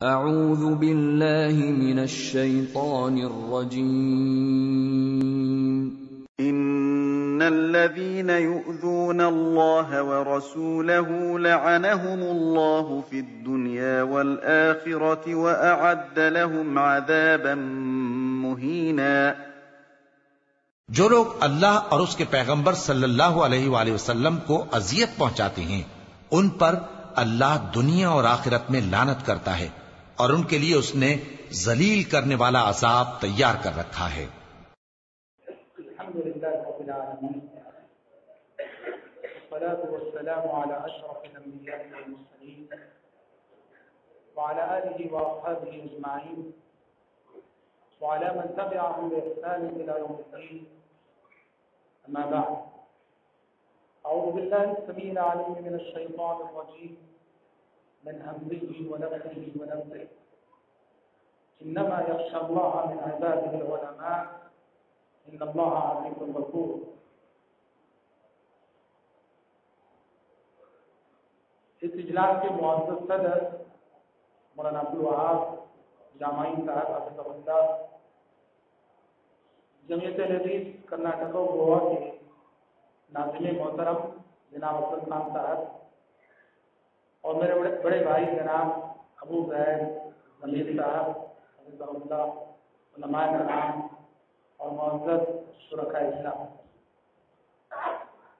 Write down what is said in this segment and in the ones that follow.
اعوذ باللہ من الشیطان الرجیم ان الذين يؤذون الله ورسوله لعنهم الله في الدنيا والآخرة وأعد لهم عذابا مهينا۔ جو لوگ اللہ اور اس کے پیغمبر صلی اللہ علیہ وآلہ وسلم کو اذیت پہنچاتے ہیں ان پر اللہ دنیا اور آخرت میں لعنت کرتا ہے اور ان کے لیے اس نے ذلیل کرنے والا عذاب تیار کر رکھا ہے۔ الحمدللہ رب العالمین والصلاة والسلام على اشرف الانبیاء والمرسلین وعلى آلہ واصحابہ اجمعین وعلى من تبعهم بإحسان إلى يوم الدين، أما بعد، أعوذ بالله السميع العليم من الشيطان الرجيم من همزه ونفخه ونفثه، إنما يخشى الله من عباده العلماء إن الله عزيز غفور۔ اس اجلاس کے معزز صدر مولانا عبدالوہاب جامعی صاحب حفظہ اللہ، جمعیت اہل حدیث کرناٹک و گوا کے ناظم محترم جناب افضل خان صاحب اور میرے بڑے بھائی جناب ابو زید ضمیر صاحب حفظہ اللہ، علماء کرام اور معزز شرکاء اسلام،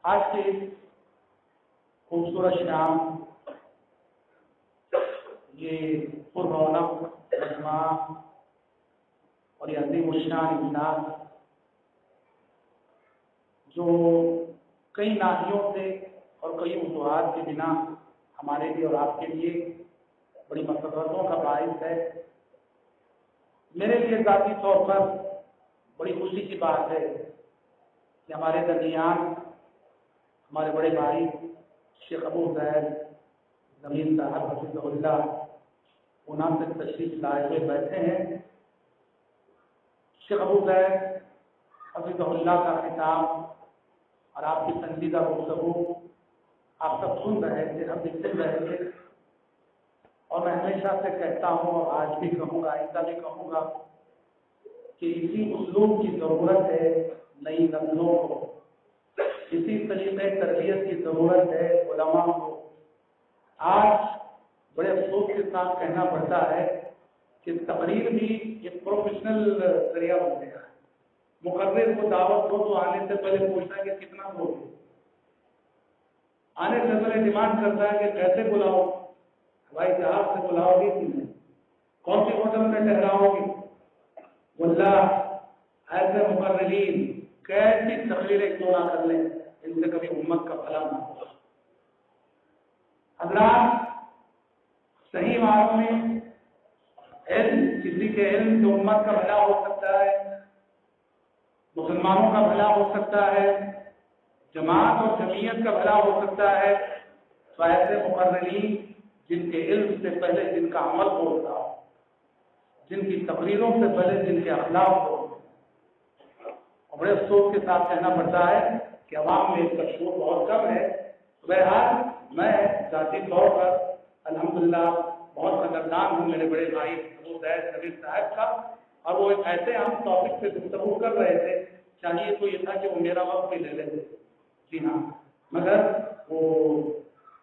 آج کی خوبصورت شام یہ پررونق مجمع اور یہ عظیم الشان اجلاس جو کئی ناحیوں سے اور کئی وجوہات کے بنا ہمارے لیے اور آپ کے لیے بڑی مسرتوں کا باعث ہے، میرے لیے ذاتی طور پر بڑی خوشی کی بات ہے کہ ہمارے درمیان ہمارے بڑے بھائی شیخ ابو زید ضمیر صاحب حفظہ اللہ پونا سے تشریف لائے ہوئے بیٹھے ہیں۔ شیخ ابو زید حفظہ اللہ کا خطاب اور آپ کی سنجیدہ گفتگو آپ سب سن رہے تھے، ہم بھی سن رہے تھے، اور میں ہمیشہ سے کہتا ہوں اور آج بھی کہوں گا، آئندہ بھی کہوں گا کہ اسی اسلوب کی ضرورت ہے نئی نسلوں کو، اسی طریقے تربیت کی ضرورت ہے علماء کو۔ آج بڑے افسوس کے ساتھ کہنا پڑتا ہے کہ تقریر بھی ایک پروفیشنل ذریعہ بن گیا ہے، مقرر کو دعوت ہو تو آنے سے پہلے پوچھتا ہے کہ کتنا بولے، آنے سے پہلے ڈیمانڈ کرتا ہے کہ کیسے بلاؤ، ہوائی جہاز سے بلاؤ گی، کون سی ہوٹل میں ٹھہراؤ گی، واللہ ایسے مقررین کیسی تقریریں کیوں نہ کر لیں، ان سے کبھی امت کا بھلا نہ ہوگا۔ حضرات، صحیح معنوں میں علم، کسی کے علم سے امت کا بھلا ہو سکتا ہے، مسلمانوں کا بھلا ہو سکتا ہے، جماعت اور جمعیت کا بھلا ہو سکتا ہے، تو ایسے مقررین جن کے علم سے پہلے جن کا عمل ہوتا ہو، جن کی تقریروں سے پہلے جن کے اخلاق ہو، اور بڑے افسوس کے ساتھ کہنا پڑتا ہے کہ عوام میں اس کا شعور بہت کم ہے۔ بہرحال میں ذاتی طور پر الحمدللہ بہت قدردان ہوں میرے بڑے بھائی ابو زید ضمیر صاحب کا، اور وہ ایک ایسے عام ٹاپک پہ گفتگو کر رہے تھے، چاہیے تو یہ تھا کہ وہ میرا وقت بھی لے لیتے، جی ہاں، مگر وہ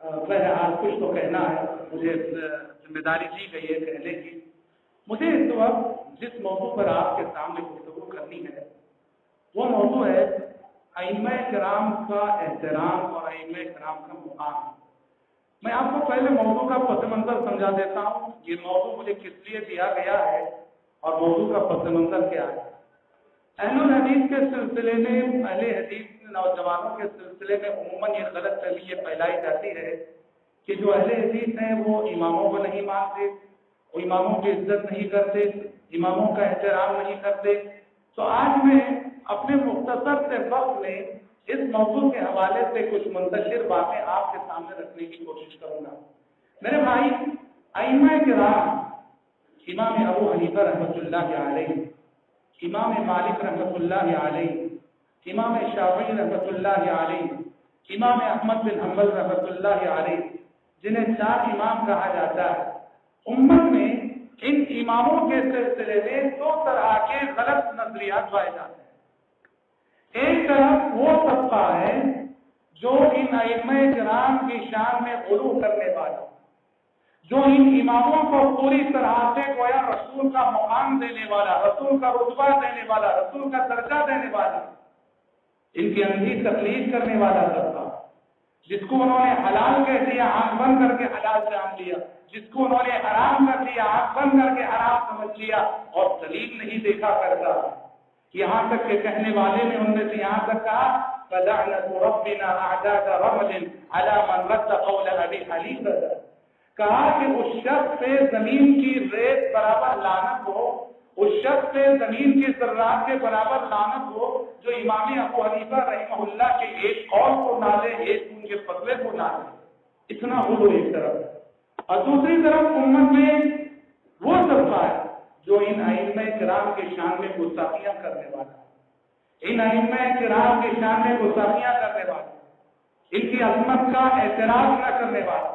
بہرحال کچھ تو کہنا ہے، مجھے ذمہ داری دی گئی ہے کہنے کی۔ مجھے اس وقت جس موضوع پر آپ کے سامنے گفتگو کرنی ہے وہ موضوع ہے ائمہ کرام کا احترام اور ائمہ کرام کا مقام۔ میں آپ کو پہلے موضوع کا پس منظر سمجھا دیتا ہوں، یہ موضوع مجھے کس لیے دیا گیا ہے اور موضوع کا پس منظر کیا ہے۔ اہل الحدیث کے سلسلے میں، اہل حدیث نوجوانوں کے سلسلے میں عموماً یہ غلط فہمی یہ پھیلائی جاتی ہے کہ جو اہل حدیث ہیں وہ اماموں کو نہیں مانتے، وہ اماموں کی عزت نہیں کرتے، اماموں کا احترام نہیں کرتے۔ تو آج میں اپنے مختصر سے وقت میں اس موضوع کے حوالے سے کچھ منتشر باتیں آپ کے سامنے رکھنے کی کوشش کروں گا۔ میرے بھائی، ائمہ کرام امام ابو حنیفہ رحمۃ اللہ علیہ، امام مالک رحمۃ اللہ علیہ، امام شافعی رحمۃ اللہ علیہ، امام احمد بن حنبل رحمۃ اللہ علیہ، جنہیں چار امام کہا جاتا ہے، امت میں اماموں کے سلسلے میں دو طرح کے غلط نظریات پائے جاتے ہیں۔ ایک طرف وہ طبقہ ہے جو ان ائمہ کرام کی شان میں غلو کرنے والا، جو ان اماموں کو پوری طرح سے گویا رسول کا مقام دینے والا، رسول کا رتبہ دینے والا، رسول کا درجہ دینے والا، ان کی اندھی تقلید کرنے والا طبقہ، جس کو انہوں نے حلال کہہ دیا آنکھ بند کر کے حلال جان لیا، جس کو انہوں نے حرام کر دیا آنکھ بند کر کے حرام سمجھ لیا اور دلیل نہیں دیکھا کرتا۔ یہاں تک کہ کہنے والے نے ان میں سے یہاں تک کہا فَلَعْنَةُ رَبِّنَا أَعْدَاءَ رَمْلٍ عَلَى مَنْ رَدَّ قَوْلَ أَبِي حَنِيفَةَ، کہا کہ اس شخص پہ زمین کی ریت برابر لعنت ہو، اس شخص پہ زمین کے ذرات کے برابر لعنت ہو جو امام ابو حنیفہ رحمہ اللہ کے ایک قول کو نہ لے، ایک ان کے فتوے کو نہ لے۔ اتنا غلو ایک طرف، اور دوسری طرف امت میں وہ طبقہ ہے جو ان ائمہ کرام کے شان میں گستاخیاں کرنے والا، ان ائمہ کرام کے شان میں گستاخیاں کرنے والا، ان کی عظمت کا اعتراف نہ کرنے والا،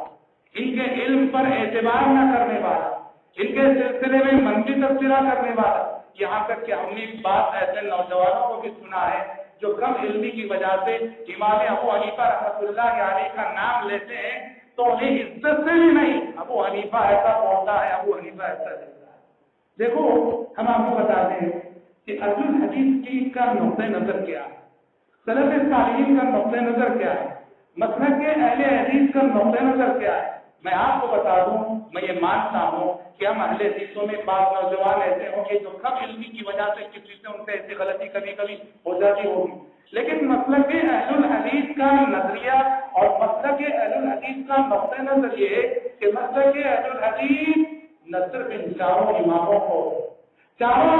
ان کے علم پر اعتبار نہ کرنے والا، ان کے سلسلے میں منفی تبصرہ کرنے والا۔ یہاں تک کہ ہم نے ایک بات ایسے نوجوانوں کو بھی سنا ہے جو کم علمی کی وجہ سے امام ابو حنیفہ رحمۃ اللہ علیہ کا نام لیتے ہیں تو انہیں عزت سے بھی نہیں، ابو حنیفہ ایسا بولتا ہے، ابو حنیفہ ایسا دیتا ہے۔ دیکھو ہم آپ کو بتاتے ہیں کہ اہل الحدیث کی کا نقطہ نظر کیا ہے، سلف صالحین کا نقطہ نظر کیا ہے، مسلک کے اہل حدیث کا نقطہ نظر کیا ہے۔ میں آپ کو بتا دوں، میں یہ مانتا ہوں کہ ہم اہل حدیثوں میں بعض نوجوان ایسے ہوں گے جو کم علمی کی وجہ سے کسی سے ان سے ایسی غلطی کبھی کبھی ہو جاتی ہوگی، لیکن مسلک اہل الحدیث کا نظریہ اور مسلک اہل الحدیث کا نقطہ نظر یہ ہے کہ مسلک اہل الحدیث نہ صرف ان چاروں اماموں کو، چاروں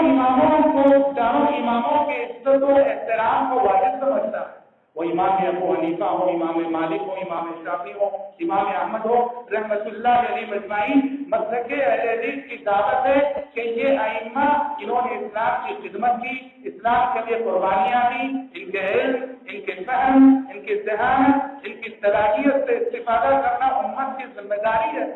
اماموں کے عزت و احترام کو واجب سمجھتا ہے، وہ امام ابو حنیفہ ہو، امام مالک ہو، امام شافعی ہو، امام احمد ہو رحمۃ اللہ علیہ مجمعین۔ مسلک اہل حدیث کی دعوت ہے کہ یہ ائمہ انہوں نے اسلام کی خدمت کی، اسلام کے لیے قربانیاں دی، ان کے علم، ان کے فہم، ان کی ذہانت، ان کی صلاحیت سے استفادہ کرنا امت کی ذمہ داری ہے۔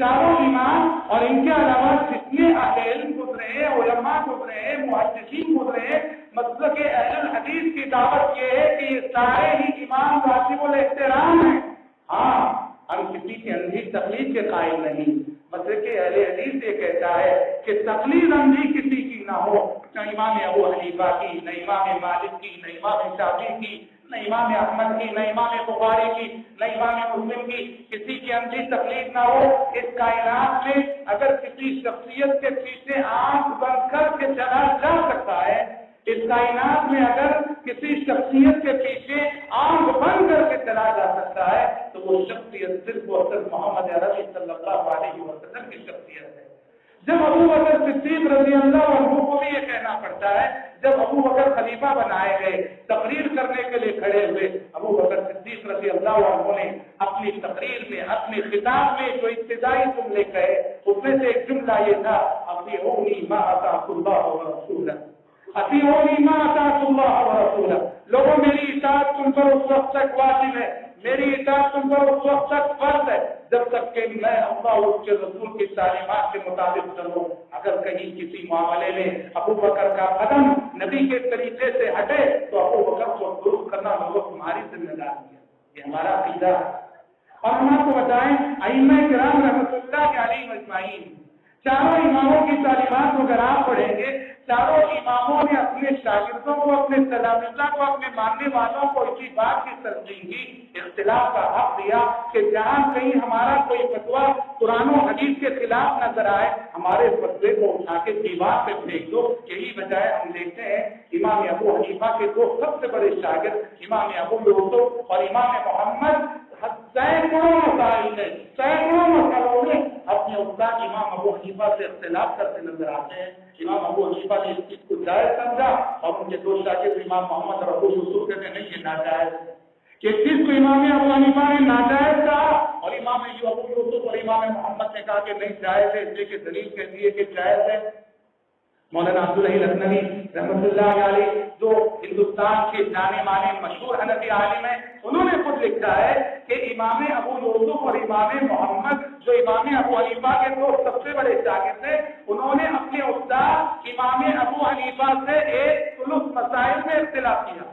چاروں امام اور ان کے علاوہ جتنے اہل علم گزرے ہیں، علماء گزرے ہیں، محدثین گزرے ہیں، مسلک اہل الحدیث کی دعوت یہ ہے کہ یہ سارے ہی امام واجب الاحترام ہیں۔ ہاں، ہم کسی کی اندھی تقلید کے قائل نہیں۔ مسلک اہل حدیث یہ کہتا ہے کہ تقلید اندھی کسی کی نہ ہو، نہ امام ابو حنیفہ کی، نہ امام مالک کی، نہ امام شافعی کی، نہ امام احمد کی، نہ امام بخاری کی، نہ امام مسلم کی، کسی کی اندھی تقلید نہ ہو۔ اس کائنات میں اگر کسی شخصیت کے پیچھے آنکھ بند کر کے چلا جا سکتا ہے، اس کائنات میں اگر کسی شخصیت کے پیچھے آنکھ بند کر کے چلا جا سکتا ہے تو وہ شخصیت صرف اور صرف محمد عربی صلی اللہ علیہ وسلم کی شخصیت ہے۔ جب ابو بکر صدیق رضی اللہ عنہ کو بھی یہ کہنا پڑتا ہے، جب ابو بکر خلیفہ بنائے گئے، تقریر کرنے کے لیے کھڑے ہوئے، ابو بکر صدیق رضی اللہ عنہ نے اپنی تقریر میں، اپنے خطاب میں جو ابتدائی جملے کہے اس میں سے ایک جملہ یہ تھا، اطیعونی ما اطاعت اللہ ورسولہ، اطیعونی ما اطاعت اللہ ورسولہ، لوگوں میری اطاعت تم پر اس وقت تک واجب ہے، میری اطاعت تم پر اس وقت تک فرض ہے جب تک کہ میں اللہ اور اس کے رسول کی تعلیمات کے مطابق چلوں۔ اگر کہیں کسی معاملے میں ابو بکر کا قدم نبی کے طریقے سے ہٹے تو ابو بکر کو درست کرنا لوگوں تمہاری ذمہ داری ہے، یہ ہمارا عقیدہ ہے۔ اور ہم آپ کو بتائیں ائمہ کرام رحمۃ اللہ علیہ مجمعین، چاروں اماموں کی تعلیمات اگر آپ پڑھیں گے، چاروں اماموں نے اپنے شاگردوں کو، اپنے تلامذہ کو، اپنے ماننے والوں کو اسی بات کی تلقین کی، اختلاف کا حق دیا کہ جہاں کہیں ہمارا کوئی فتویٰ قرآن و حدیث کے خلاف نظر آئے، ہمارے فتوے کو اٹھا کے دیوار پہ پھینک دو۔ یہی بجائے ہم دیکھتے ہیں امام ابو حنیفہ کے دو سب سے بڑے شاگرد امام ابو یوسف اور امام محمد سینکڑوں مسائل میں، سینکڑوں مسئلوں میں اپنے استاد امام ابو حنیفہ سے اختلاف کرتے نظر آتے ہیں۔ امام ابو حنیفہ نے اس چیز کو جائز سمجھا اور ان کے دو شاگرد امام محمد اور ابو یوسف کہتے ہیں نہیں یہ ناجائز ہے، کہ چیز کو امام ابو حنیفہ نے ناجائز کہا اور امام ابو یوسف اور امام محمد نے کہا کہ نہیں جائز ہے، اس لیے کہ دلیل کہتی ہے کہ جائز ہے۔ مولانا عبداللہ لکھنوی رحمۃ اللہ علیہ جو ہندوستان کے جانے مانے مشہور حنفی عالم ہیں، انہوں نے خود لکھا ہے کہ امام ابو یوسف اور امام محمد جو امام ابو حنیفہ کے دو سب سے بڑے شاگرد تھے، इमाम अबू हनीफा से एक सुलुस मसाइल में इख्तिलाफ किया।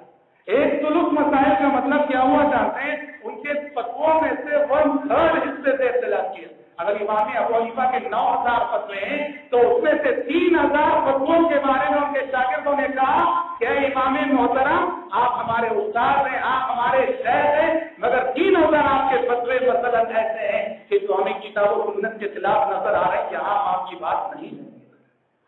एक सुलुस मसाइल का मतलब क्या हुआ जानते हैं? उनके फतवों में से 1/3 हिस्से से इख्तिलाफ किया। अगर इमाम अबू हनीफा के 9000 फतवे हैं तो उसमें से 3000 फतवों के बारे में उनके शागिर्दों ने कहा कि इमाम मोहतरम आप हमारे उस्ताद हैं, आप हमारे शेख हैं, मगर 3000 आपके फतवे मसलन ऐसे हैं कि जो हमें किताब और सुन्नत के खिलाफ नजर आ रहे हैं, यहाँ आपकी बात नहीं है।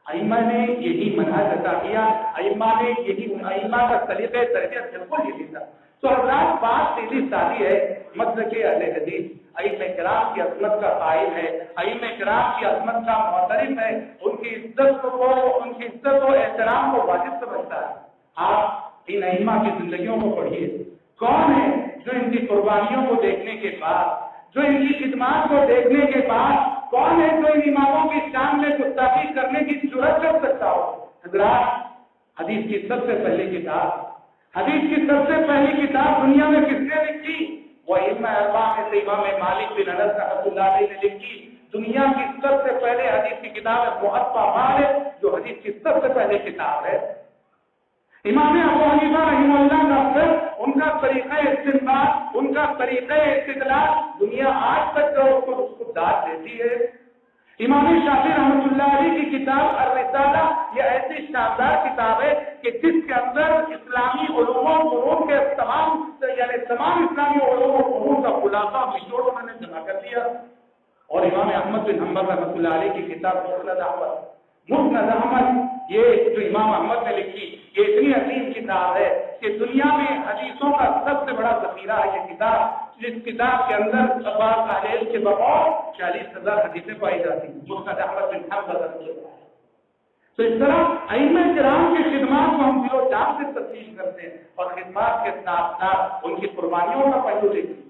अइम्मा ने यही मनहज अता किया, अइम्मा ने यही अइम्मा का सलीक़े तरबियत बिल्कुल यही था। तो हज़रात बात सीधी सादी है, मसलके अहले हदीस अइम्मा किराम की अज़मत का कायल है, अइम्मा किराम की अज़मत का मोहतरम है, उनकी इज्जत और एहतराम को वाजिब समझता है। आप इन अइम्मा की जिंदगियों को पढ़िए, कौन है जो इनकी कुर्बानियों को देखने के बाद, जो इनकी खिदमत को देखने के बाद, कौन है जो इन इमामों की शान में गुस्ताखी करने की जुर्रत कर सकता हो? हज़रात, हदीस की सबसे पहली किताब, हदीस की सबसे पहली किताब दुनिया में किसने लिखी? वो इमाम अरबा में से इमाम मालिक बिन अनस रहमतुल्लाह अलैहि ने लिखी। दुनिया की सबसे पहले हदीस की किताब है मुअत्ता मालिक, जो हदीस की सबसे पहली किताब है। इमाम अबू हनीफा रहमतुल्लाह का उनका तरीक़ा इस्तिंबात, उनका तरीक़ा इस्तिदलाल दुनिया आज तक जो उसको दाद देती है। इमाम शाफी रहमतुल्लाह अलैह की किताब अर-रिसाला ये ऐसी शानदार किताब है कि जिसके अंदर इस्लामी उलूम और फुनून के तमाम इस्लामी उलूम और फुनून का खुलासा निचोड़ उन्होंने जमा कर दिया। और इमाम अहमद बिन हंबल रहमतुल्लाह अलैह की किताब मुस्नद अहमद ये जो इमाम अहमद ने लिखी, ये इतनी अजीम किताब है कि दुनिया में हदीसों का सबसे बड़ा ज़ख़ीरा है ये किताब। जिस किताब के अंदर अब्बास अहलेल के बगौर 40,000 हदीसें पाई जाती हैं। मुस्नद अहमद बिन हंबल। तो इस तरह अइम्मा किराम की खिदमत को हम दिलो जान से तस्लीम करते हैं और खिदमत के साथ साथ उनकी कुर्बानियों का पहलू देखिए।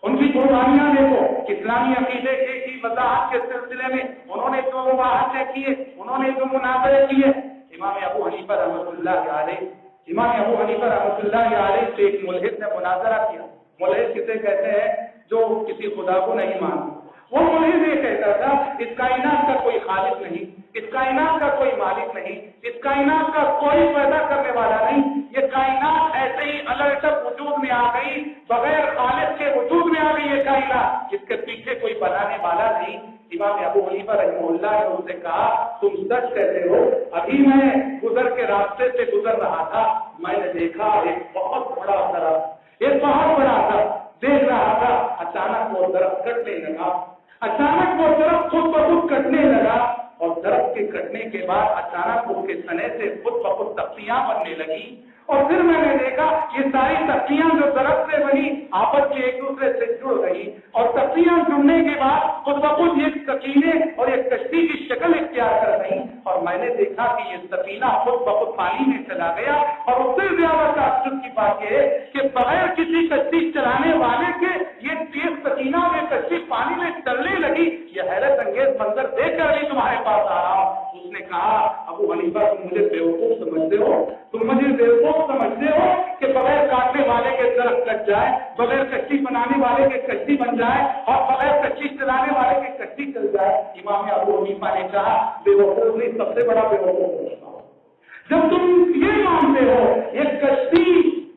उनकी कुर्बानियां देखो, इस्लामी अकीदे की वजाहत के सिलसिले में उन्होंने जो मुबाहसे किए, उन्होंने जो मुनाज़रे किए। इमाम अबू हनीफा रहमतुल्लाह अलैह, इमाम अबू हनीफा रहमतुल्लाह अलैह से एक मुल्हिद ने मुनाज़रा किया। मुल्हिद किसे कहते हैं? जो किसी खुदा को नहीं मानता। वो मुल्हिद ये कहता था इस कायनात का कोई खालिक नहीं, इस कायनात का कोई मालिक नहीं, इस कायनात का कोई पैदा करने वाला नहीं, ये कायनात ऐसे ही अलर्टअप वजूद में आ गई, बगैर खालिक के वजूद में आ गई ये कायनात, जिसके पीछे कोई बनाने वाला नहीं। इमाम अबू हनीफा रहमतुल्लाह ने उनसे कहा तुम सच कहते हो। अभी मैं गुजर के रास्ते से गुजर रहा था, मैंने देखा एक बहुत बड़ा दरख्त, एक बहुत बड़ा दरख्त देख रहा था। अचानक वो दरख्त कटने लगा, अचानक वो दरख्त खुद ब खुद कटने लगा और दरख्त के कटने के बाद अचानक उसके तने से खुद ब खुद तख्तियां बनने लगी। और फिर मैंने देखा ये सारी तख्तियां जो दरख्त से बनी आपस में एक दूसरे से जुड़ गई और तख्तियां जुड़ने के बाद खुद ब खुद एक सकीने और एक कश्ती की शक्ल इख्तियार कर गई। और मैंने देखा कि ये सकीना खुद ब खुद पानी में चला गया। और उससे ज्यादा ताज्जुब की बात यह है कि बगैर किसी कश्ती चलाने वाले के ये तेज सकीना और ये कश्ती पानी में चलने लगी। ये हैरत अंगेज मंजर देख कर भी तुम्हारे पास आ रहा हूँ। उसने कहा अबू हनीफा तुम मुझे बेवकूफ समझते हो, तुम मुझे बेवकूफ समझते हो कि बगैर काटने वाले के दरख्त कट जाए, बगैर कश्ती बनाने वाले के कश्ती बन जाए और बगैर कश्ती चलाने वाले के कश्ती चल जाए। इमाम अबू हनीफा ने कहा बेवकूफ नहीं, सबसे बड़ा बेवकूफ जब तुम ये मानते हो एक कश्ती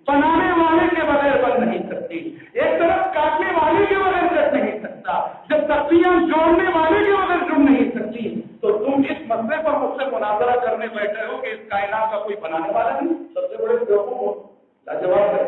बनाने वाले के बगैर बन नहीं सकती, एक तरफ काटने वाले के बगैर कट नहीं सकता, जब तख्तियां जोड़ने वाले के बगैर जुड़ नहीं सकती, तो तुम इस मसले पर मुझसे मुनाजरा करने बैठे हो कि इस कायनात का कोई बनाने वाला नहीं। सबसे बड़े बेवकूफ हो। लाजवाब है।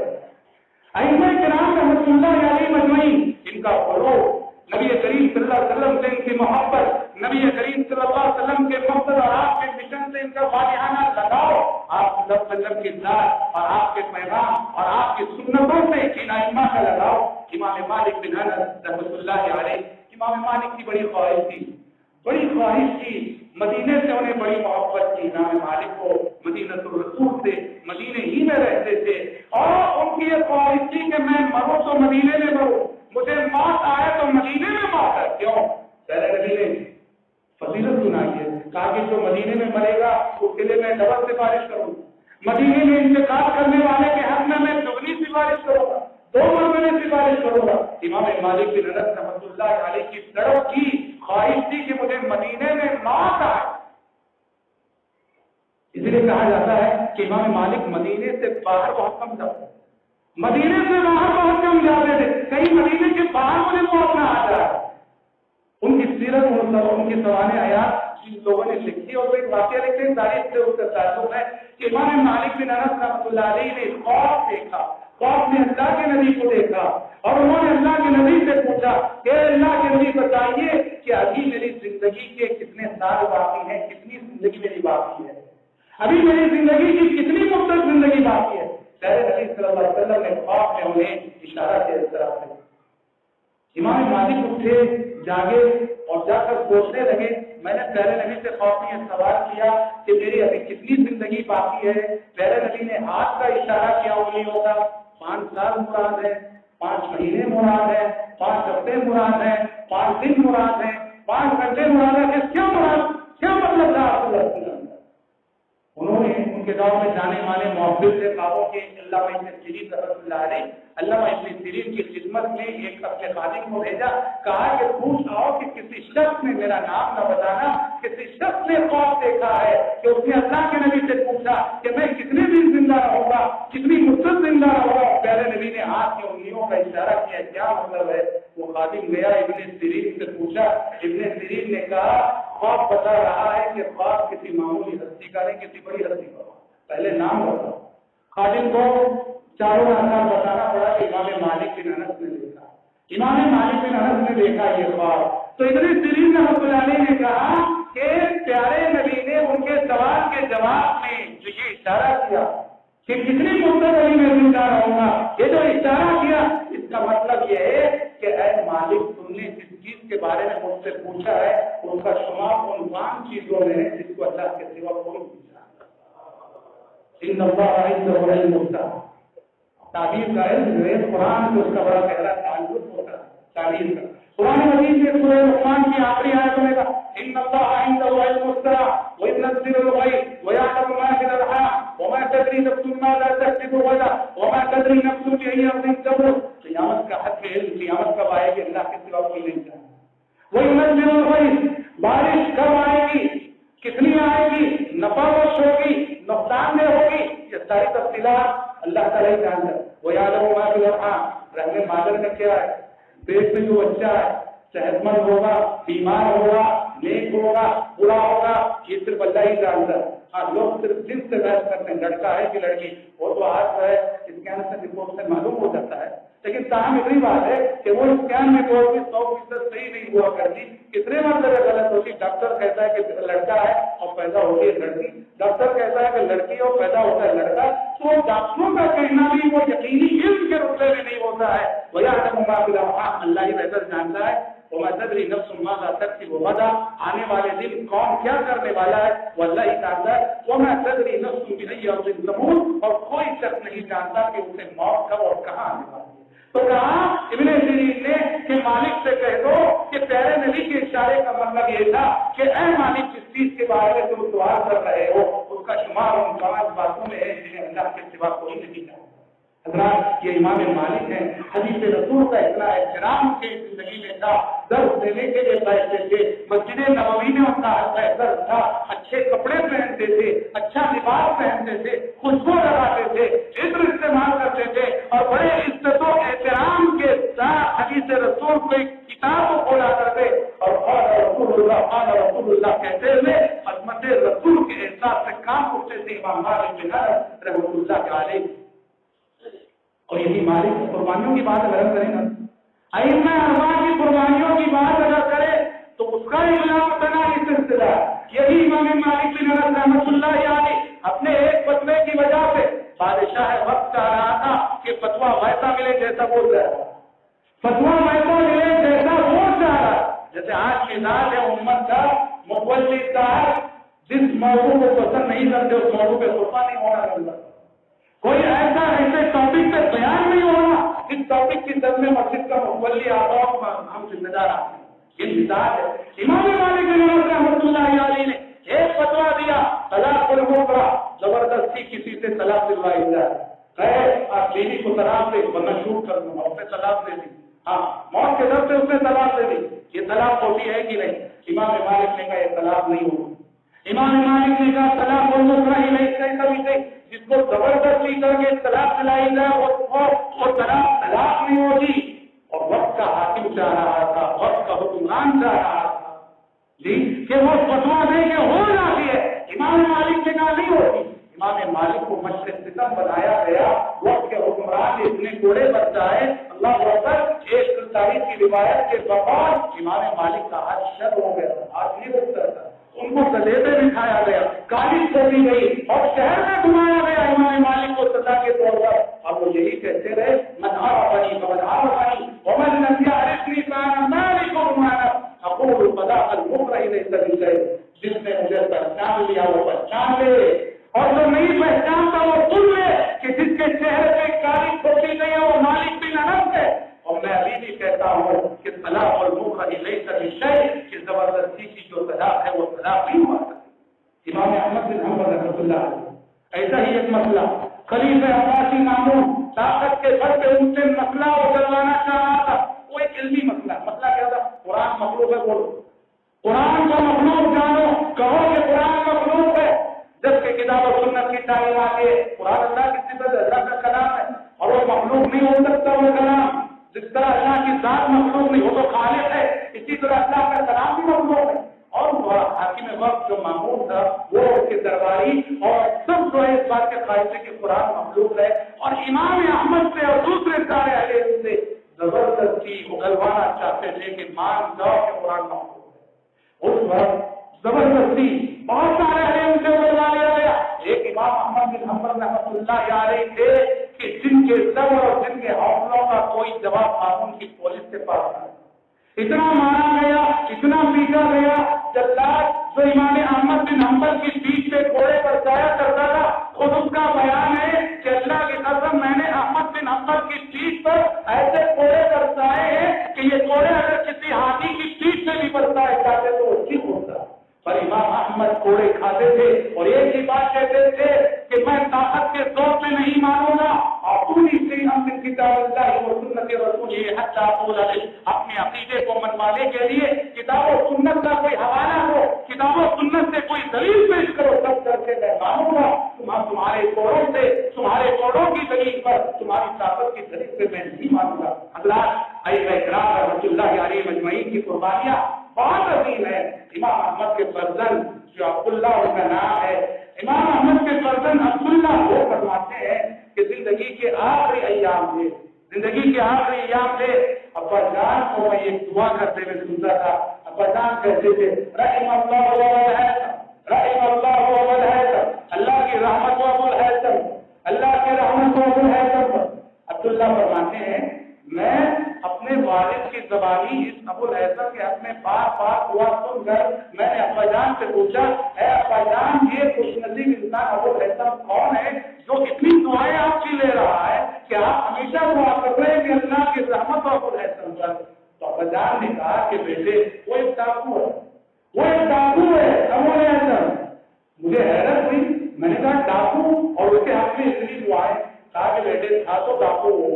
अइम्मा किराम रहमतुल्लाह अलैहि मजमईन, इनका फरोग नबी करीम सल्लल्लाहु अलैहि वसल्लम से इनकी मोहब्बत, नबी करीम सल्लल्लाहु अलैहि वसल्लम के मकसद और आपके मिशन से इनका वालिहाना लगाओ, आप वसल्लम की जात और आपके पैगाम और आपकी सुन्नतों से इन अइम्मा का लगाओ। इमाम मालिक बिन अनस रहमतुल्लाह अलैह, इमाम मालिक की बड़ी ख्वाहिश थी, बड़ी ख्वाहिश थी, मदीने से उन्हें बड़ी मोहब्बत थी। इमाम मालिक को मदीनतुर रसूल से मदीने ही में रहते थे और उनकी ये ख्वाहिश थी कि मैं मरूं तो मदीने में मरूं, मुझे मौत आए तो मदीने में मौत है। क्यों? पहले नबी ने फजीलत सुनाई है, कहा कि जो मदीने में मरेगा उसके लिए मैं डबल सिफारिश करूंगा, मदीने में इंतकाल करने वाले के हक में मैं दुगनी सिफारिश करूंगा, 2 मरतबे सिफारिश करूंगा। इमाम मालिक बिन अनस रहमतुल्लाह अलैह की तड़प की ख्वाहिश थी कि मुझे मदीने में मौत आए। اسی لیے کہا جاتا ہے کہ امام مالک مدینے سے باہر بہت کم جاتے، مدینے سے باہر بہت کم جاتے تھے، کہیں مدینے کے باہر مجھے پہنچنا آ جائے۔ ان کی سیرت ان کی سوانح حیات جن لوگوں نے لکھی اور کوئی واقعہ لکھے تاریخ سے اس کا تعلق ہے کہ امام مالک بن انس رحمۃ اللہ علیہ نے خواب دیکھا، خواب میں اللہ کے نبی کو دیکھا اور انہوں نے اللہ کے نبی سے پوچھا کہ اللہ کے نبی بتائیے کہ ابھی میری زندگی کے کتنے سال باقی ہیں، کتنی زندگی میری باقی ہے، ابھی میری زندگی کی کتنی مدت زندگی باقی ہے۔ پیارے نبی صلی اللہ علیہ وسلم نے خواب میں انہیں اشارہ کیا اس طرح سے۔ امام مالک اٹھے، جاگے اور جا کر سوچنے لگے، میں نے پیارے نبی سے خوف میں سوال کیا کہ میری ابھی کتنی زندگی باقی ہے۔ پیارے نبی نے ہاتھ کا اشارہ کیا انگلیوں کا، 5 سال مراد ہے، 5 مہینے مراد ہے، 5 ہفتے مراد ہے، 5 دن مراد ہے، 5 گھنٹے مراد ہے، کیا مراد، کیا مطلب تھا آپ کو؟ انہوں نے ان کے دور میں جانے والے محبت سے خوابوں کے علامہ ابن سیرین رحمۃ اللہ علیہ، علامہ ابن سیرین کی خدمت میں ایک اپنے خادم کو بھیجا، کہا کہ پوچھ آؤ کہ کسی شخص نے میرا نام نہ بتانا، کسی شخص نے خواب دیکھا ہے کہ اس نے اللہ کے نبی سے پوچھا کہ میں کتنے دن زندہ رہوں گا، کتنی مدت زندہ رہوں گا۔ پیارے نبی نے ہاتھ کی انگلیوں کا اشارہ کیا، کیا مطلب ہے؟ وہ خادم گیا ابن سیرین سے پوچھا، ابن سیرین نے کہا خواب بتا رہا ہے کہ خواب کسی معمولی ہستی کا نہیں، کسی بڑی ہستی کا، پہلے نام بتاؤ۔ خادم کو چاروں نام بتانا پڑا کہ امام مالک بن انس نے دیکھا، امام مالک بن انس نے دیکھا یہ خواب۔ تو ابن سیرین رحمۃ اللہ علیہ نے کہا کہ پیارے نبی نے ان کے سوال کے جواب میں جو یہ اشارہ کیا کہ کتنی مدت ابھی میں زندہ رہوں گا، یہ جو اشارہ کیا اس کا مطلب یہ ہے کہ اے مالک تم نے جس چیز کے بارے میں مجھ سے پوچھا ہے اس کا شمار ان 5 چیزوں میں ہے جس کو اللہ کے سوا کوئی نہیں جانتا۔ ان اللہ عنده علم الساعة، تعبیر کا علم جو ہے قرآن کو اس کا بڑا گہرا تعلق ہوتا ہے تعبیر کا۔ قرآن مجید میں سورہ لقمان کی آخری آیتوں میں کہا ان اللہ عنده علم الساعة وينزل الغيث ويعلم ما في الارحام وما تدري نفس ماذا تكسب غدا وما تدري نفس بأي أرض تموت۔ قیامت کا حق علم قیامت کب آئے گی اللہ کے سوا کوئی نہیں جانتا۔ وينزل الغيث، بارش کب آئے گی، کتنی آئے گی، نفع بخش ہوگی، نقصان دہ ہوگی، یہ ساری تفصیلات اللہ تعالیٰ ہی جانتا ہے۔ وَيَعْلَمُ مَا فِي الْأَرْحَامِ، رحم مادر کا کیا ہے، پیٹ میں جو بچہ ہے صحت مند ہوگا، بیمار ہوگا، نیک ہوگا، برا ہوگا، یہ صرف اللہ ہی جانتا ہے۔ ہاں لوگ صرف جن سے بحث کرتے ہیں لڑکا ہے کہ لڑکی، وہ تو آج جو ہے اسکین سے رپورٹ سے معلوم ہو جاتا ہے، لیکن تاہم اتنی بات ہے کہ وہ اسکین میں کوئی بھی 100% صحیح نہیں ہوا کرتی، کتنے مرتبہ غلط ہوتی۔ ڈاکٹر کہتا ہے کہ لڑکا ہے اور پیدا ہوتی ہے لڑکی، ڈاکٹر کہتا ہے کہ لڑکی اور پیدا ہوتا ہے لڑکا، تو ڈاکٹروں کا کہنا بھی وہ یقینی علم کے رتبے میں نہیں ہوتا ہے۔ وَيَعْلَمُ مَا فِي الْأَرْحَامِ، اللہ ہی بہتر جانتا ہے۔ وَمَا تَدْرِي نَفْسٌ مَاذَا تَكْسِبُ غَدًا، آنے والے دن کون کیا کرنے والا ہے وہ اللہ ہی جانتا ہے۔ وَمَا تَدْرِي نَفْسٌ بِأَيِّ أَرْضٍ تَمُوتُ، اور کوئی شخص نہیں جانتا کہ اسے موت کب اور کہاں آنے والی ہے۔ تو کہا ابن سیرین نے کہ مالک سے کہہ دو کہ پیارے نبی کے اشارے کا مطلب یہ تھا کہ اے مالک جس چیز کے بارے میں تم سوال کر رہے ہو اس کا شمار ان 5 باتوں میں ہے جنہیں اللہ کے سوا کوئی نہیں جانتا۔ حضرات یہ امام مالک ہیں، حدیث رسول کا اتنا احترام کی زندگی میں تھا، درس دینے کے لیے بیٹھتے تھے، مسجد نبوی میں ان کا درس تھا، اچھے کپڑے پہنتے تھے، اچھا لباس پہنتے تھے، خوشبو لگاتے تھے، عطر استعمال کرتے تھے اور بڑے عزت و احترام کے ساتھ حدیث رسول کو ایک کتاب کو کھولا کرتے اور رسول اللہ کہتے ہوئے عظمت رسول کے احساس سے کام کرتے تھے امام مالک بن انس رحمۃ اللہ علیہ۔ اور یہی مالک کی قربانیوں کی بات اگر کریں گا، ائمہ اربعہ کی قربانیوں کی بات اگر کرے تو اس کا اعلان کرنا اس سلسلہ، یہی امام مالک بن انس رحمۃ اللہ علیہ اپنے ایک فتوے کی وجہ سے بادشاہ وقت چاہ رہا تھا کہ فتویٰ ویسا ملے جیسا بول رہا ہے، فتویٰ ویسا ملے جیسا بول رہا ہے۔ جیسے آج مزاج ہے امت کا، متولی صاحب جس موضوع کو پسند نہیں کرتے اس موضوع پہ خطبہ نہیں ہونا چاہتا، کوئی ایسا ایسے ٹاپک پہ بیان نہیں ہونا اس ٹاپک کی طرف میں مسجد کا متولی آباد ہم ذمہ دار آتے ہیں۔ یہ مزاج ہے۔ امام مالک بن انس رحمۃ اللہ علیہ نے ایک فتویٰ دیا طلاق المکرہ، زبردستی کسی سے طلاق دلوائی جائے، خیر آپ بیوی کو طلاق دے ورنہ شوٹ کر دوں، اس نے طلاق دے دی، ہاں موت کے در سے اس نے طلاق دے دی، یہ طلاق ہوتی ہے کہ نہیں؟ امام مالک نے کہا یہ طلاق نہیں ہوگی۔ इमाम मालिक ने कहा तलाक और मुकरह नहीं, जिसको जबरदस्ती करके तलाक दिलाई जाए वो तलाक नहीं होती। और वक्त का हाकिम चाह रहा था, वक्त का हुक्मरान चाह रहा था जी कि वो फतवा दे के हो जाती है। इमाम मालिक ने कहा नहीं होती। इमाम मालिक को मशक़ सितम बनाया गया, वक्त के हुक्मरान ने इतने कोड़े बरसाए, अल्लाह अकबर। एक तारीख की रिवायत के बाद इमाम मालिक का हाथ शर हो गया, हाथ नहीं उठता था, उनको गले पे बिठाया गया, कालिश छोड़ी गई और शहर में घुमाया गया इमाम मालिक को सजा के तौर पर। अब वो यही कहते रहे मन आरफ़नी फक़द आरफ़नी वमन लम यअरिफ़नी फ़अना मालिकुन मुआनफ़ अक़ूलु फ़दाअल मुकरह लैसा बिशै। जिसने मुझे पहचान लिया वो पहचान ले, और जो नहीं पहचानता वो सुन ले कि जिसके चेहरे पे कालिश छोड़ी गई है वो मालिक बिन अनस है। और मैं अभी भी कहता हूँ कि तलाक और मुकरह लैसा बिशै, कि जबरदस्ती की जो तलाक है वो तलाक नहीं हुआ सकती। इमाम अहमद बिन हंबल रहमतुल्लाह अलैह ऐसा ही एक मसला खलीफा अब्बासी मामून ताकत के बल पे उनसे मसला उगलवाना चाह रहा था। वो एक इल्मी मसला क्या था? कुरान मखलूक है, बोलो कुरान को मखलूक जानो, कहो कि कुरान मखलूक है, जबकि किताब और सुन्नत की तालीमात है कुरान अल्लाह की सिफत है, अल्लाह का कलाम है और वो मखलूक नहीं हो सकता। वो कलाम जिस तरह अल्लाह की जात मखलूक नहीं, वो तो खालिक है, इसी तरह अल्लाह का कलाम भी मखलूक है। और हाकिम वक्त जो मामून था वो उसके दरबारी और सब जो है इस बात के कायदे के कुरान मखलूक है। और इमाम अहमद से और दूसरे सारे अहले से जबरदस्ती उगलवाना चाहते थे कि मान जाओ कि कुरान मखलूक है। उस वक्त जबरदस्ती बहुत सारे अहले उनसे उगलवा लिया गया। एक इमाम अहमद बिन हंबल रहमतुल्लाह अलैह थे कि जिनके सब्र और जिनके हौसलों का कोई जवाब कानून की पुलिस के पास नहीं। इतना मारा गया, इतना पीटा गया, जल्लाद जो इमाम अहमद बिन हंबल की पीठ पे कोड़े बरसाया करता था, खुद उसका बयान है कि अल्लाह की कसम मैंने अहमद बिन हंबल की पीठ पर ऐसे कोड़े बरसाए हैं कि ये कोड़े अगर किसी हाथी की पीठ पे भी बरसाए जाते तो वो ठीक होता। पर इमाम अहमद कोड़े खाते थे और एक ही बात कहते थे कि मैं ताकत के जोर पे नहीं मानूंगा, अपने अकीदे को मनवाने के लिए किताब और सुन्नत का कोई हवाला हो, किताब और सुन्नत से कोई दलील पेश करो, तब करके मैं मानूंगा। तुम्हारे कोड़ों से, तुम्हारे कोड़ों की दलील पर, तुम्हारी ताकत की दलील पे मैं नहीं मानूंगा। हज़रात इकराम रहमतुल्लाह अलैहि मजमईन की कुर्बानियां बहुत अजीम है। इमाम अहमद के फर्जंद जो अब्दुल्लाह उनका नाम है, इमाम अहमद के फर्जंद अब्दुल्लाह वो फरमाते हैं कि जिंदगी के आखिरी अय्याम थे, जिंदगी के आखिरी अय्याम थे, अब्बा जान को मैं एक दुआ करते हुए सुनता था। अब्बा जान कहते थे रहिमल्लाहु वल हैसम, रहिमल्लाहु वल हैसम, अल्लाह की रहमत व अबुल हैसम, अल्लाह की रहमत व अबुल हैसम। अब्दुल्लाह फरमाते हैं मैं अपने वालिद की ज़बानी इस अबुल हैसम के हक में बार बार दुआ सुनकर मैंने अब्बा जान से पूछा, है अब्बा जान ये खुशनसीब इंसान अबुल हैसम कौन है जो इतनी दुआएं आपकी ले रहा है कि आप हमेशा दुआ कर रहे हैं कि अल्लाह की रहमत और अबुल हैसम पर। तो अब्बा जान ने कहा कि बेटे वो एक डाकू है, वो एक डाकू है अबुल हैसम। मुझे हैरत हुई, मैंने कहा डाकू और उसके हक में इतनी दुआएं। कहा कि बेटे था तो डाकू हो,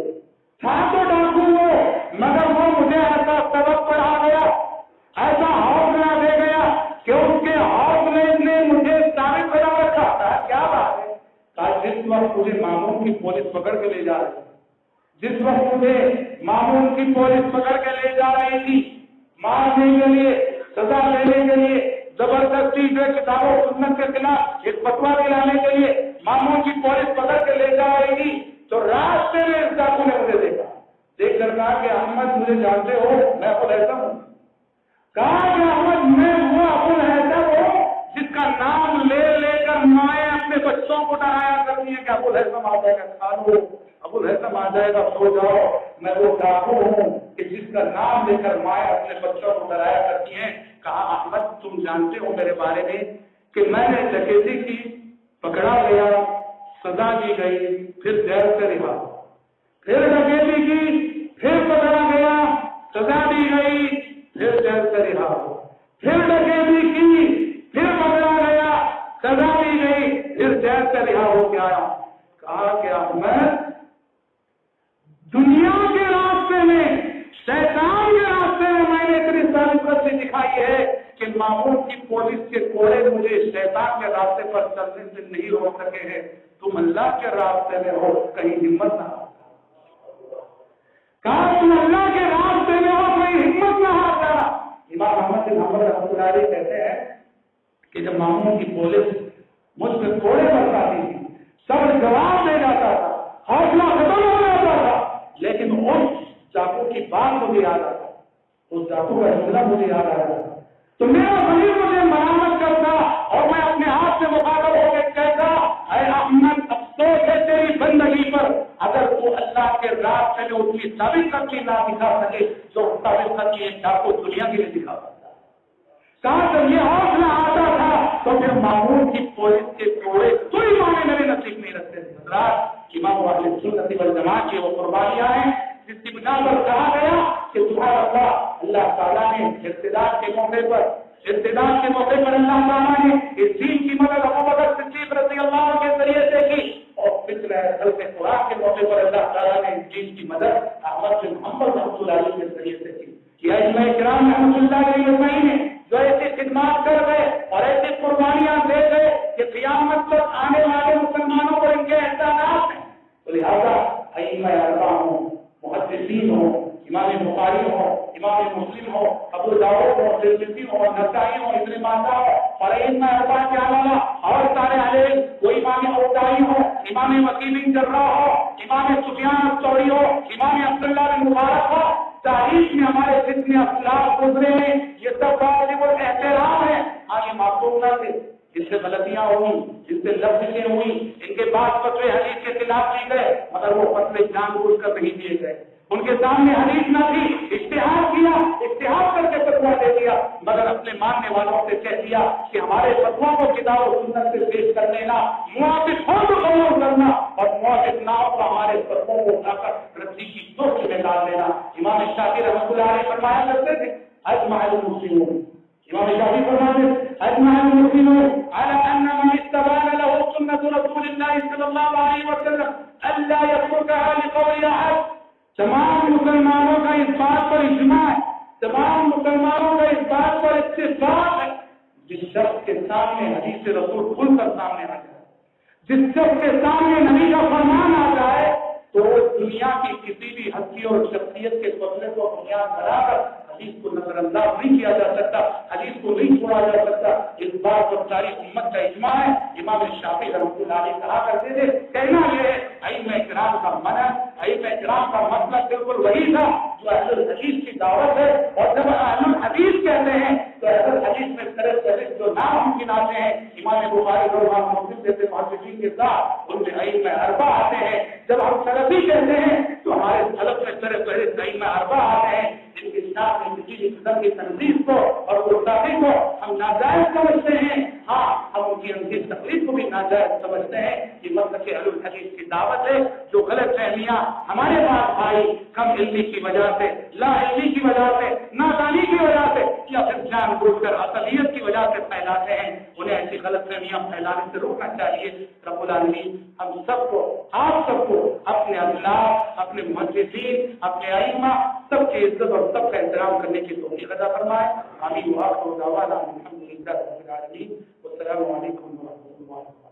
था तो डाकू हो, मगर वो मुझे ऐसा सबक पढ़ा गया, ऐसा हौसला दे गया कि उसके हौसले ने मुझे साबित बना रखा था। क्या बात है? कहा जिस वक्त मुझे मामून की पुलिस पकड़ के ले जा रही थी, जिस वक्त मुझे मामून की पुलिस पकड़ के ले जा रही थी मारने के लिए, सजा देने के लिए, जबरदस्ती जो किताबों सुन्नत के खिलाफ एक फतवा दिलाने के लिए मामून की पुलिस पकड़ के ले जा रही थी, तो रास्ते में इस डाकू ने मुझे देखा, देख कर कहा कि अहमद मुझे जानते हो, मैं अबुल हैसम हूँ। कहा कि अहमद मैं वो अबुल हैसम हूँ जिसका नाम ले लेकर माए अपने बच्चों को डराया करती है कि अबुल हैसम आ जाएगा, खा लो, अबुल हैसम आ जाएगा, सो जाओ। मैं वो डाकू हूँ कि जिसका नाम लेकर माए अपने बच्चों को डराया करती है। कहा अहमद तुम जानते हो मेरे बारे में कि मैंने डकैती की, पकड़ा गया, सजा दी गई, फिर जेल से रिहा, फिर डकैती की, फिर पकड़ा गया, सजा दी गई, फिर जेल से रिहा, फिर डकैती की, फिर पकड़ा गया, सजा दी गई, फिर जेल से रिहा हो के आया। कहा कि अहमद दुनिया के रास्ते में, शैतान के रास्ते में मैंने इतनी सारी दिखाई है कि मामून की पुलिस के कोड़े बोले मुझे शैतान के रास्ते पर चलने से नहीं रोक सके हैं, तुम अल्लाह के रास्ते में हो, कहीं हिम्मत ना हो। कहा तुम अल्लाह के रास्ते में हो, कहीं हिम्मत ना हो जाना। इमाम अहमद बिन हंबल रहमतुल्लाह अलैह कहते हैं कि जब मामून की पुलिस मुझ पर कोड़े बरसाती थी, सब जवाब दे जाता था, हौसला खत्म हो जाता था, लेकिन उस चाकू की बात मुझे याद आता, उस चाकू का जुमला मुझे याद आ रहा था। तो मेरा खलील मुझे मरामत करता और मैं अपने हाथ से मुखातब होकर कहता, अरे अहमद, अफसोस है तेरी बंदगी पर, अगर तू अल्लाह के रास्ते में उतनी साबित करके ना दिखा सके तो साबित करके चाकू दुनिया के लिए दिखा सकता। कहा जब ये हौसला आता था तो फिर मामून की पुलिस के कोड़े कोई माने मेरे नसीब नहीं रखते थे। इमाम अहले सुन्नत वल जमात की वो कुर्बानियां हैं जिसकी बिना पर कहा गया कि सुभान अल्लाह, अल्लाह ताला ने इर्तिदाद के मौके पर अल्लाह ताला ने इस दीन की मदद अबू बकर सिद्दीक रज़ी अल्लाह के जरिए से की, और फिक्र खल्क़े कुरान के मौके पर अल्लाह ताला ने इस दीन की मदद अहमद बिन हंबल रहमतुल्लाह अलैह के जरिए से की। कि अइम्मा किराम रहमतुल्लाह अलैहि ने जो ऐसी खिदमत कर गए और ऐसी कुर्बानियां दे गए कि क़यामत तक आने वाले मुसलमानों को इनके एहसानात हैं। तो लिहाजा अइम्मा अरबा हो, मुहद्दिसीन हो, इमाम बुखारी हो, इमाम मुस्लिम हो, अबू दाऊद हो, तिरमिज़ी हो, नसाई हो, इब्न माजा हो, और अइम्मा अरबा के अलावा और सारे अहले, वो इमाम औज़ाई हो, इमाम वकील बिन जर्राह हो, इमाम सुफयान अस-सौरी हो, इमाम अब्दुल्लाह बिन मुबारक हो, तारीख में हमारे जितने अफलाक गुजरे हैं ये सब वाजिबुल एहतराम है। हाँ, ये मासूम न थे, इनसे गलतियां हुई, इनसे लफ्ज़ें हुई, इनके बाद फतवे हदीस के खिलाफ दिए गए, मगर वो फतवे जानबूझकर नहीं दिए गए। उनके सामने हदीस न थी, इज्तिहाद किया, इज्तिहाद करके फतवा दे दिया, मगर अपने मानने वालों से कह दिया कि हमारे फतवा को किताब और सुन्नत से पेश कर लेना, मुआफिक हो तो कबूल करना और मुआफिक ना हो तो हमारे फतवा को उठाकर रस्सी की चोट में डाल देना। इमाम शाफी रहमतुल्लाह अलैह फरमाया करते थे, अजमअल मुस्लिमून, इमाम शाफी फरमाते अजमअल मुस्लिमून अला अन्ना मन इस्तबाना लहु सुन्नत रसूलिल्लाह सल्लल्लाहु अलैहि वसल्लम अल्ला यतरुकहा लिक़ौली अहद। तमाम मुसलमानों का इस बात पर इज्मा है, तमाम मुसलमानों का इस बात पर इत्तिफाक है, जिस शख्स के सामने हदीस रसूल खुलकर सामने आ जाए, जिस शख्स के सामने नबी का फरमान आ जाए, तो दुनिया की किसी भी हस्ती और शख्सियत के फतवे को बुनियाद बनाकर हदीस को नजरअंदाज नहीं किया जा सकता, हदीस को नहीं छोड़ा जा सकता। इस बात पर सारी उम्मत का इज्मा है। इमाम शाफी रहमतुल्लाह अलैह कहा करते थे, कहना यह है अइम्मा किराम का मनहज, अइम्मा किराम का मसलक बिल्कुल वही था जो अहलुल हदीस की दावत है। और जब अहलुल हदीस कहते हैं तो अहलुल हदीस में तरह जो नामुमकिन आते हैं, इमाम बुखारी और इमाम मुस्लिम जैसे मुहद्दिसीन के साथ उनमें अइम्मा अरबा आते हैं। जब हम सलफी कहते हैं तो हमारे सलफ में तरह अइम्मा अरबा आते हैं, जिनके साथ किसी किस्म की तनजीह को और गुस्ताखी को हम नाजायज समझते हैं। हाँ, हम उनकी अंतिम तकलीफ को भी नाजायज समझते हैं। कि मसलक अहलुल हदीस की दावत है। जो गलत फहमियां हमारे पास आई कम इल्मी की वजह से, ला इल्मी की वजह से, नादानी की वजह से, या फिर जानबूझकर असलियत की वजह से फैलाते हैं, उन्हें ऐसी गलत फहमियां फैलाने से रोकना चाहिए। रब्बुल आलमीन हम सबको, आप सबको अपने अल्लाह, अपने मुहद्दिसीन, अपने अइम्मा सबकी इज्जत और सबका एहतराम करने की तौफीक अता फरमाए। आमीन। व आखिरु दावाना अल्हम्दुलिल्लाहि रब्बिल आलमीन। वस्सलामु अलैकुम व रहमतुल्लाहि।